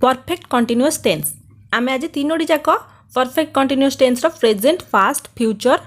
Perfect continuous tense आम आज तीनोटी जाक perfect continuous tense present past future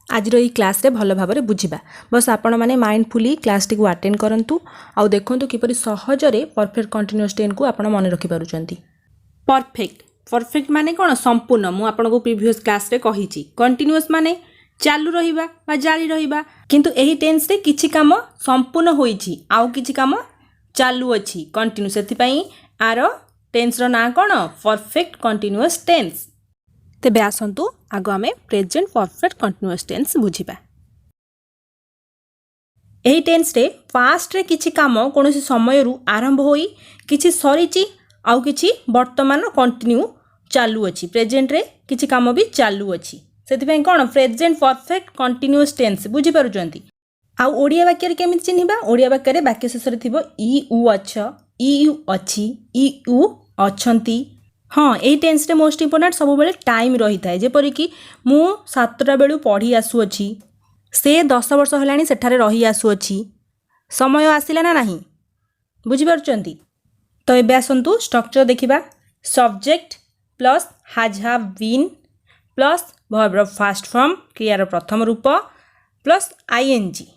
आज क्लास रे भल भाव बुझा बस आपण मैंने माइंडफुली क्लास टी अटेंड करूँ आउ देखु किपर सहजरे परफेक्ट कंटिन्यूअस टेन्स को आप मन रखिपारुंट। परफेक्ट परफेक्ट माने कौन संपूर्ण मु आपको प्रीवियस क्लास रे कही कंटिन्यूअस माने चालू रहिबा बा जारी रहिबा किंतु एही टेन्स रे किछि काम संपूर्ण होईछि आउ किछि काम चालू अछि कंटिन्यू सेथिपई आर टेन्स रो ना कौन परफेक्ट कंटिन्यूअस टेन्स। तेबे आसंतु आगो आमे प्रेजेंट परफेक्ट कंटिन्यूअस टेन्स बुझिबा। एही टेन्स रे पास्ट रे किछि काम कोनोसी समय रु आरंभ होई किछि सरीछि आउ किछि वर्तमान कंटिन्यू चालू अछि प्रेजेंट रे किछि काम भी चालू अछि सेथिपई कोन प्रेजेंट परफेक्ट कंटिन्यूअस टेन्स बुझि पारुचंती। आउ ओडिया वाक्य रे केमिति चिन्हिबा ओडिया वाक्य रे वाक्य शेष रे थिबो इ उ अछ इ यू अछि इ उ अछंती। हाँ यही टेन्स रे मोस्ट इंपोर्टेंट सब बेले टाइम रही थाए जेपरि कि मु 7टा बेलू पढ़ी आसुअछि से 10 वर्ष हेलानी सेठारे रही आसुअछि समय आसिला ना नहीं बुझि पारुचंती। तो एबे आसंतु स्ट्रक्चर देखिबा subject plus has have been plus verb first form क्रियार प्रथम रूप प्लस आईएनजी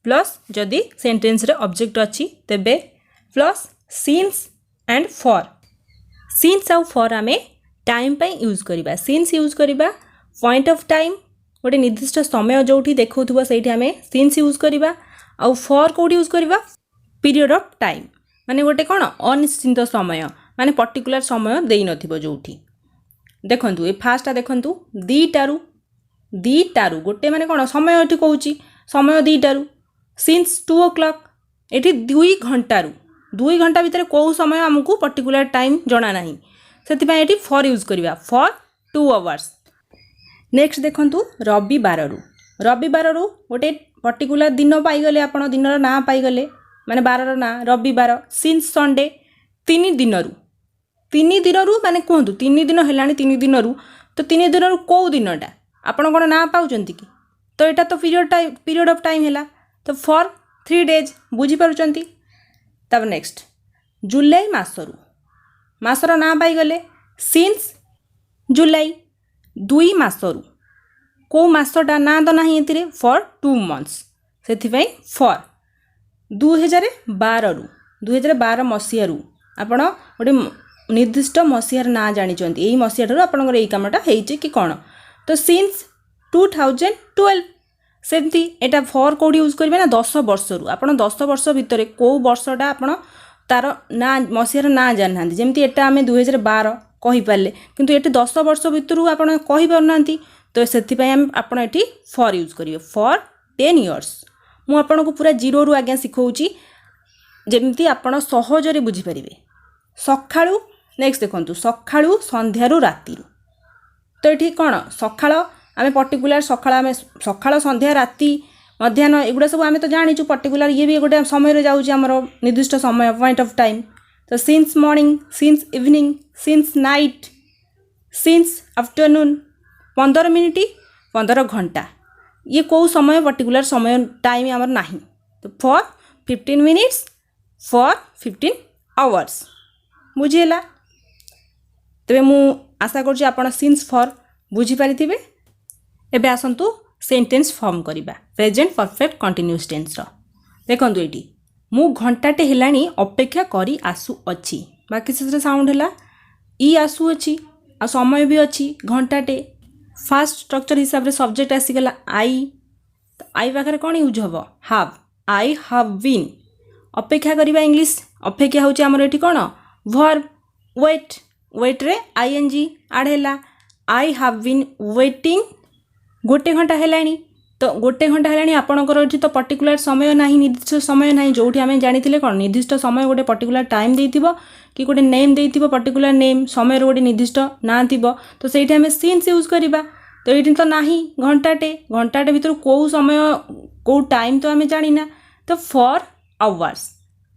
प्लस जदि सेंटेंस रे ऑब्जेक्ट अछि तेबे plus since and for since आउ फॉर आमे टाइम पे यूज करिबा सिंस यूज करिबा पॉइंट ऑफ टाइम गोटे निर्दिष्ट समय जोठी देखौथुबा सेठी आमे सिंस यूज करिबा आउ फॉर कोठी यूज करिबा पीरियड ऑफ टाइम माने गोटे कोन अनिश्चित समय माने पर्टिकुलर समय देई नथिबो जोठी देखंतु ए फास्टा देखंतु दीटारू गोटे माने कोन समय एठी कहूची समय दीटारू सिंस 2 o'clock एठी 2 घंटारू 2 घंटा भितर कौ समय हमको पर्टिकुलर टाइम जना नहीं सेथिपा एठी फॉर यूज करिबा फॉर 2 hours। नेक्स्ट देखंतु रविवार गोटे पर्टिकुलर दिन पाइगले आपण दिनर ना पाइगले माने बारर ना रविवार सिंस संडे 3 दिनरू माने कहंतु 3 दिन हेलानी 3 दिनरू तो 3 दिनरू कौ दिनटा आपण कोन ना पाउचंती कि तो एटा तो पीरियड ऑफ टाइम हेला तो फॉर 3 days बुझी पारुचंती। तब नेक्स्ट जुलाई मासर ना पाइगले सिंस जुलाई 2 मासरू को मासटा ना तो नहीं एतिरे फॉर 2 months सेथिपई फॉर 2012 मसीहारू आपण गोटे निर्दिष्ट मसीहार ना जानिचंती एही मसीहारू आपनकर एही कामटा हेइचे कि कोन तो सिंस 2012 सेमती एटा फॉर कोड यूज करिवे ना 10 वर्षरू आपण 10 वर्ष भितरे को वर्षटा आपण तार ना मसीहार ना जानहांती जेमती एटा आमे 2012 कहि पाले किंतु एटी 10 वर्ष भितरू आपण कहि परनांती तो सेथिपई आपण एटी फॉर यूज करिवे फॉर 10 years। मु आपण को पूरा जीरो रु आज्ञा सिखौची जेमती आपण सहजरे बुझी परिवे। सखाळू नेक्स्ट देखंतु सखाळू संध्यारू रातिरू तो एठी कोन सखाळ आमे पर्टिकुलर सखाळ संध्या राति मध्याह्न एगुड़ा सब आमे तो जानिचु पर्टिकुलर ये भी गोटे समय रे जाउची हमरो निर्दिष्ट समय पॉइंट ऑफ टाइम तो since morning since evening since night since afternoon 15 minute 15 घंटा ये को समय पर्टिकुलर समय टाइम हमर नाही तो फॉर 15 minutes फॉर 15 hours बुझिला। तबे मु आशा करछि आपण सिंस फॉर बुझी पारिथिबे। एबे आसंतु सेंटेंस फॉर्म करिबा प्रेजेंट परफेक्ट कंटिन्यूअस टेन्स रो देखंतु एटी मु घंटाटे हेलानी अपेक्षा करी आसु अछि बाकी से साउंड हैला ई आसु अछि आ समय भी अछि घंटाटे फास्ट स्ट्रक्चर हिसाब रे सब्जेक्ट आसी गला आई पाखरे कोन यूज हबो हैव आई हैव बीन अपेक्षा करिबा इंग्लिश अपेक्षा होछि हमर एटी कोन वर्ब वेट रे आईएनजी ऐड हैला आई हैव बीन वेटिंग गोटे घंटा हेलानी तो गोटे घंटा हेलानी आपणकर एठी तो पर्टिकुलर समय नाही निर्दिष्ट समय नाही जोठी आमे जानिथिले कोन निर्दिष्ट समय गोटे पर्टिकुलर टाइम देइथिबो कि गोटे नेम देइथिबो पर्टिकुलर नेम समय रो गोटे निर्दिष्ट ना थिबो तो सेठी आमे सिंस यूज करिबा तो एठी तो नाही घंटाटे भितर को समय को टाइम तो आमे जानिना तो for hours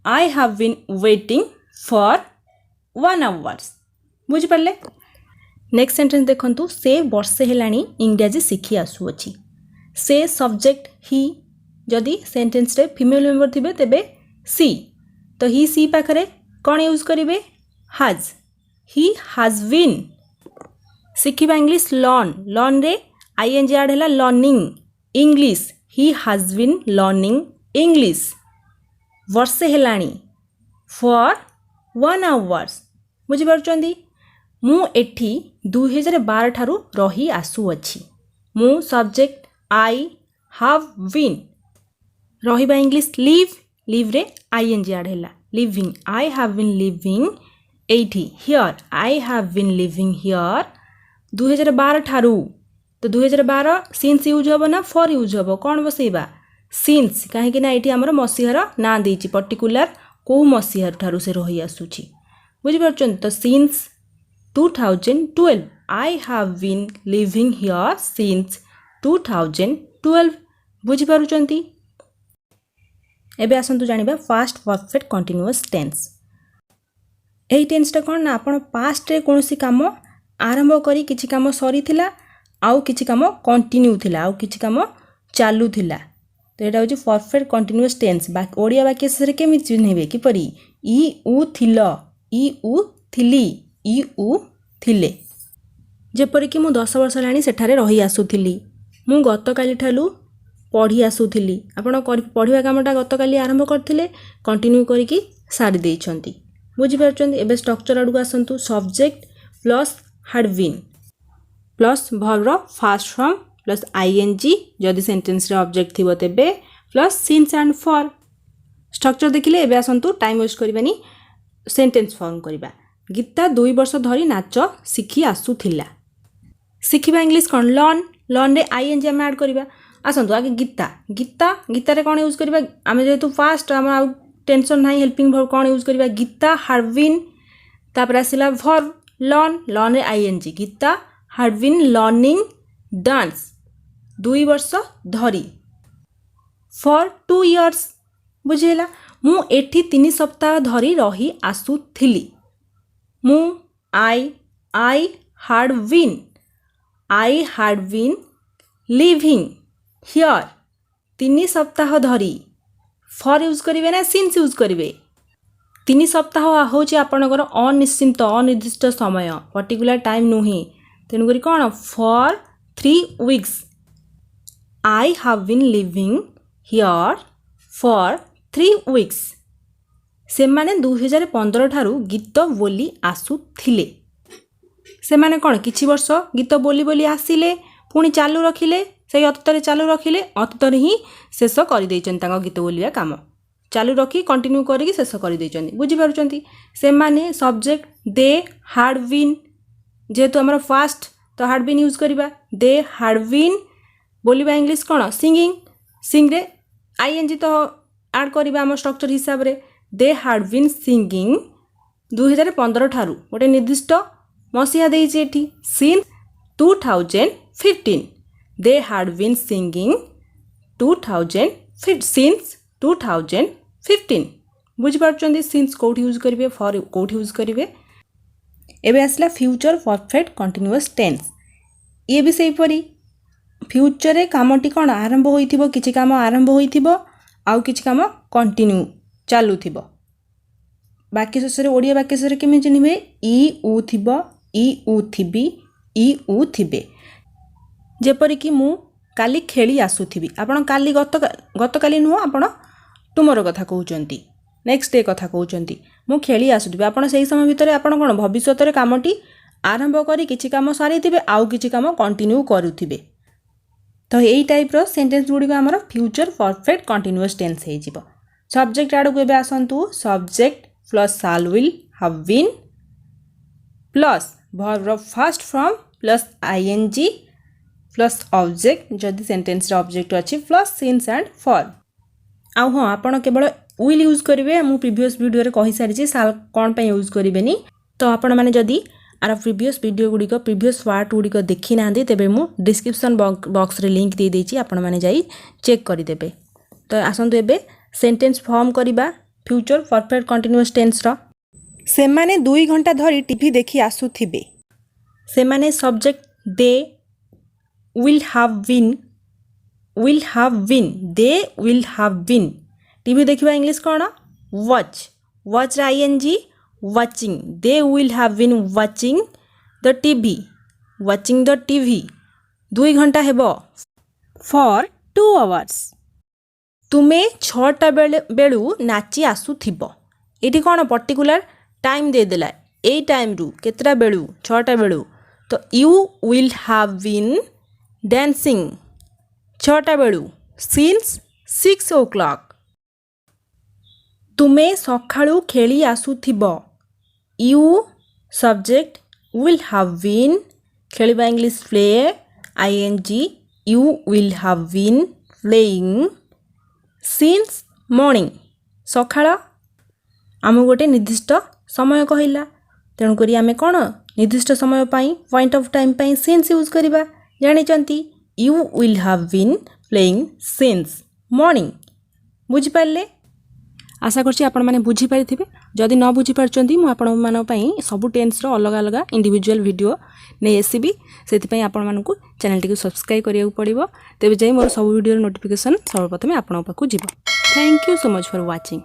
I have been waiting for 1 hour बुझि परले। नेक्स्ट सेंटेंस देखंतु से वर्षे हेलानी इंग्रजी शिखी आसुअछि से सब्जेक्ट ही जदि सेंटेंस रे फीमेल मेंबर थिबे तेबे सी तो ही सी पाखरे कोन यूज करिवे has. He has been. शिखिबा इंग्लिश लर्न लर्न रे ing ऐड है learning English he has been learning English. वर्षे हेलाणी for 1 hours. बुझिपारुचंदी मु एठी 2012 ठारू रही आसुअछि. मु सब्जेक्ट आई हैव बीन रहिबा इंग्लिश लिव लिव रे ing ऐड हैला living I have been living एठी here I have been living here 2012 ठारू. तो 2012 सिंस यूज हबो ना फॉर यूज हबो कोन बसैबा सिंस काहे ना एठी हमर मसिहार ना देछि पर्टिकुलर को मसिहार ठारू से रही आसुछि. बुझि परछन. तो since 2012 I have been living here since 2012. बुझि पारुचंती. एबे आसंतु जानिबा फास्ट परफेक्ट कंटीन्यूअस टेंस. एही टेंसटा कोन ना आपण पास्ट रे कोनोसी काम आरंभ करी किछि काम सरी थिला आउ किछि काम कंटिन्यू थिला आउ किछि काम चालू थिला. तो एटा होची परफेक्ट कंटीन्यूअस टेंस. बाकी ओडिया वाक्य से केमि चिन्हबे किपरि इ उ थिला इ उ थिली इ उ थिले. जेपरि कि मु 10 वर्ष लानी सेठारे रही आसुथिली. मु गतकाली ठालू पढ़ी आसुथिली. आपण पढ़िबा कामटा गतकाली आरंभ करथिले कंटिन्यू करिकि सारी देइछंती. बुझि पारछंती. एबे स्ट्रक्चर आडू आसंतु subject plus had been plus verb first form plus ING जदि सेंटेंस रे ऑब्जेक्ट थिबो तेबे plus since and for. Structure देखिले एबे आसंतु टाइम वेस्ट करबानी सेंटेंस फॉर्म करबा. गीता 2 वर्ष धरी नाच शिखी आसुथिला. शिखिबा इंग्लिश कोन लर्न लर्न रे आईएनजी हम ऐड करबा. आसंतु आगे गीता गीता गीता रे कोन यूज करबा आमे जेतु फास्ट हम टेंशन नाही हेल्पिंग वर्ब कोन यूज करबा गीता हैड बीन तापर आसिला वर्ब लर्न लर्न रे ING Gita had been learning dance 2 वर्ष धरी फॉर 2 इयर्स. बुझेला. मु एठी 3 सप्ताह धरी रही आसुथिली. मु I had been living here 3 सप्ताह धरी फॉर यूज करिवे ना सिंस यूज करिवे. 3 सप्ताह होची आपनकर अनिश्चित अनिर्दिष्ट समय पर्टिकुलर टाइम नुही. तेणु करी कोन for 3 weeks. I have been living here for 3 weeks. से माने 2015 ठारू गीत बोली आसुथिले. से माने कोन किछि वर्ष गीत बोली बोली आसिले पुणी चालू रखिले से अतीतरे चालू रखिले अतीतरे ही शेष कर देइछन तांको गीत बोलिया काम चालू रखी कंटिन्यू करिक शेष कर देइछन. बुझि पारुचंती. से माने सब्जेक्ट दे हैड बीन जेतु हमर फास्ट तो हैड बीन यूज करिबा दे हैड बीन बोलिबा इंग्लिश कोन सिंगिंग सिंग रे आईएनजी तो ऐड करिबा हम स्ट्रक्चर हिसाब रे दे हैड बीन सिंगिंग 2015 ठारू गोटे निर्दिष्ट मसिया देइछि एठी since 2015 they had been singing 2015 since 2015. बुझि पारुचंती. सिंस कोठी यूज करिवे फॉर कोठी यूज करिवे. एबे आसला फ्यूचर परफेक्ट कंटीन्यूअस टेंस. ये भी सही परी फ्यूचर रे कामटी कोन आरंभ होइथिबो किछि काम आरंभ होइथिबो आउ किछि काम कंटिन्यू चालू थिबो. बाकी शेषरे ओडिया वाक्य शेषरे केमि चिन्हिबे इ उ थिबो इ उ थिबी इ उ थिबे. जेपरि कि मु काली खेली आसुथिबी आपण काली गतकाली नुह आपण टुमरो कथा कहउचंती नेक्स्ट डे कथा कहउचंती मु खेली आसुथिबी आपण सेही समय भितरे आपण कोन भविष्यत रे कामटी आरंभ करी किछि काम सारिथिबे आउ किछि काम कंटिन्यू करूथिबे. तो यही टाइप रो सेंटेंस गुडी हमर फ्यूचर परफेक्ट कंटीन्यूअस टेंस हे जिवो. सब्जेक्ट आडू को एबे आसंतु subject plus shall will have been plus verb first form plus ING plus object जदि सेंटेंस रे ऑब्जेक्ट अछि प्लस सिंस एंड फॉर. आउ हां आपण केवल विल यूज करिवे. मु प्रीवियस वीडियो रे कहि सारि छी शाल कोन पे यूज करिवेनी. तो आपण माने जदि आर प्रीवियस वीडियो गुडी को प्रीवियस पार्ट गुडी को देखि नांदी तेबे मु डिस्क्रिप्शन बॉक्स रे लिंक दे देछि आपण माने जाई चेक करि देबे. तो आसंतु एबे सेंटेंस फॉर्म करिबा फ्यूचर परफेक्ट कंटीन्यूअस टेंस रो. से माने 2 घंटा धरी टीवी देखि आसुथिबे. से माने subject they will have been they will have been TV देखिबा इंग्लिश कोन वॉच वॉच रे ING watching. They will have been watching the TV. Watching the TV. 2 घंटा हेबो. For 2 hours. तुमे 6टा बेलू नाची आसुथिबो. एठी कोन पर्टिकुलर टाइम दे देला. ए टाइम रु केतरा बेलू 6टा बेलू. तो you will have been dancing 6टा बेलू since 6 o'clock. तुमे सखाळू खेली आसुथिबो. You subject will have been खेलिबा English play ing. You will have been playing since morning. सखाळ आम गोटे निर्दिष्ट समय कहला. तेणुक आम कौन निर्दिष्ट समय point of time since use करवा जानी. You will have been playing since morning. बुझिपारे. आशा करछि आपण माने बुझिपारि थिबे. जदि न बुझिपारचंती मु आपण मान पई सबु टेन्स रो अलग अलग इंडिविजुअल वीडियो नै आसीबी. सेति पई आपण मानकु चैनल टी को सब्सक्राइब करिया पड़िबो. तेबे जाई मोर सब वीडियो नोटिफिकेशन सर्वप्रथम आपण पाखु जिवो. Thank you so much for watching.